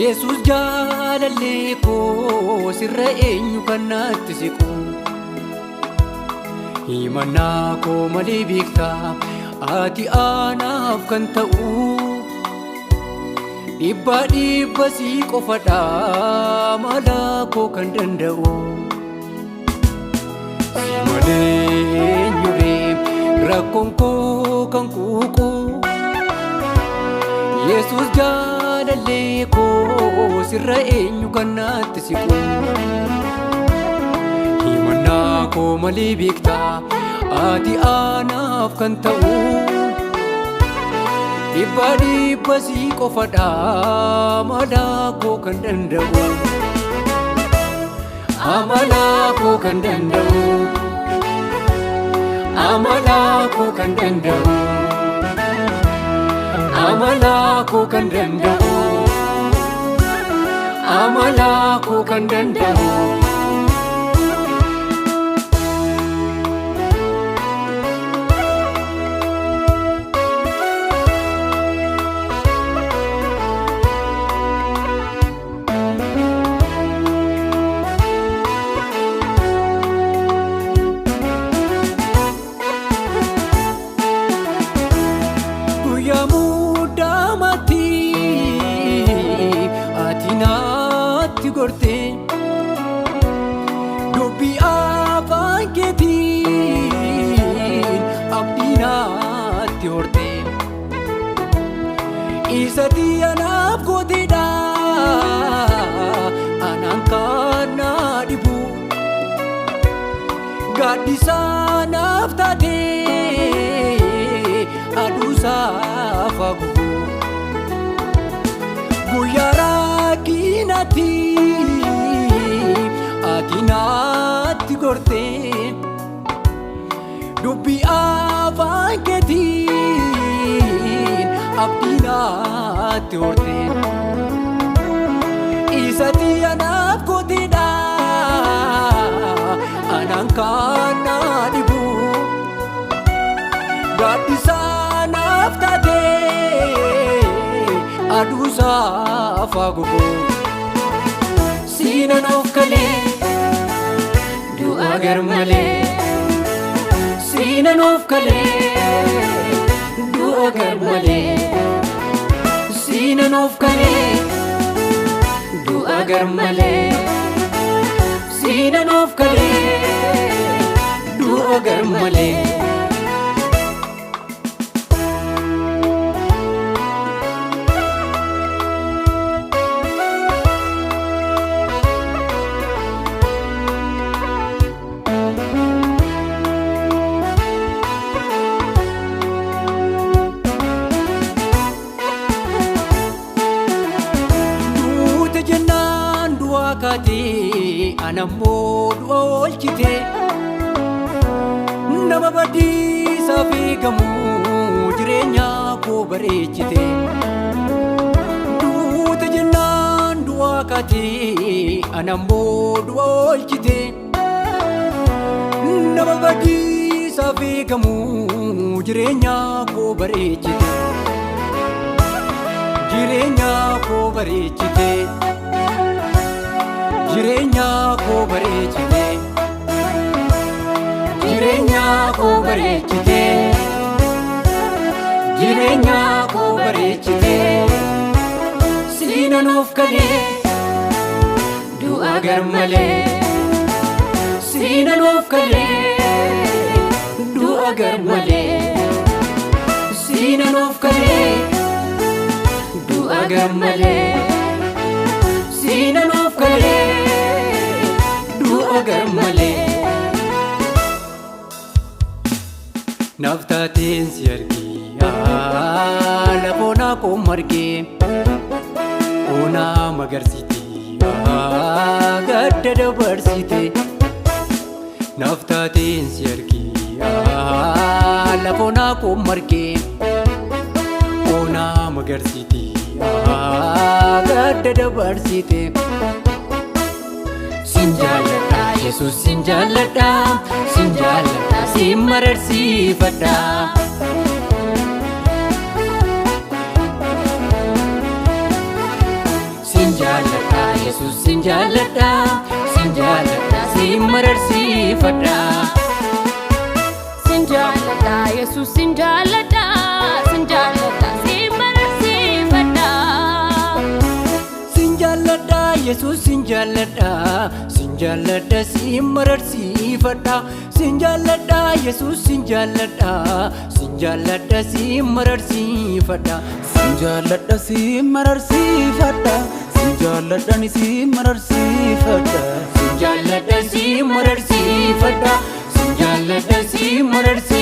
Yesus jaalallee koo sirra eenyu kan natti siqu himannaa koo malee beektaa ati anaaf kan ta'u dhibba sii qofadha mala koo kan danda'u si malee eenyuree rakkoon koo kan quuqu Yesus jaalallee koo sirra eenyu kan natti siqu himannaa koo malee beektaa ati anaaf kan ta'u dhibba sii qofadha mala koo kan danda'u amala koo kan danda'u amala koo kan danda'u amala koo kan danda'u amala koo kan danda'u dubbi afaan keetiin abdii natti horte isatti anaaf gooteedha anaan kan na dhibu gaaddisa naaf taate aduusaa fagubu guyyaa rakkinatti ati natti gorte dubbi afaan keetiin abdii natti horte isatti anaaf gooteedha anaan kan na dhibu gaaddisa naaf taate aduusaa fagubu Sinan of kalee du'a garmalee Sinan of kalee du'a garmalee Sinan of kalee du'a garmalee Sinan of kalee du'a garmalee anammoo du'a oolchite nama badiisa fiigamu jireenya koo bareechite duute jennaan du'a kaate anammoo du'a oolchite nama badiisa fiigamu jireenya koo bareechite jireenya koo bareechite jireenya koo bareechite jireenya koo bareechite jireenya koo bareechite Sinan of kalee du'a garmalee Sinan of kalee du'a garmalee Sinan of kalee du'a garmalee Sinan of kalee du'a garmalee naaf taateen si argee lafoonaa koo margee onaa magarsite gadda dabarsite naaf taateen si argee lafoonaa koo margee onaa magarsite gadda dabarsite Sinjaaladha Yesus sinjaaladha sinjaaladha si mararsiifadha Yesus sinjaaladha sinjaaladha simmararsiifadha. Sinjaaladha Yesus sinjaaladha sinjaaladha simmararsiifadha. Sinjaaladha Yesus sinjaaladha sinjaaladha simmararsiifadha. Sinjaaladha Yesus sinjaaladha sinjaaladha simmararsiifadha. Sinjaaladha simmararsiifadha. Sinjaaladha ni simmararsiifadha. Sinjaaladha simmararsiifadha. Sinjaaladha simmararsiifadha.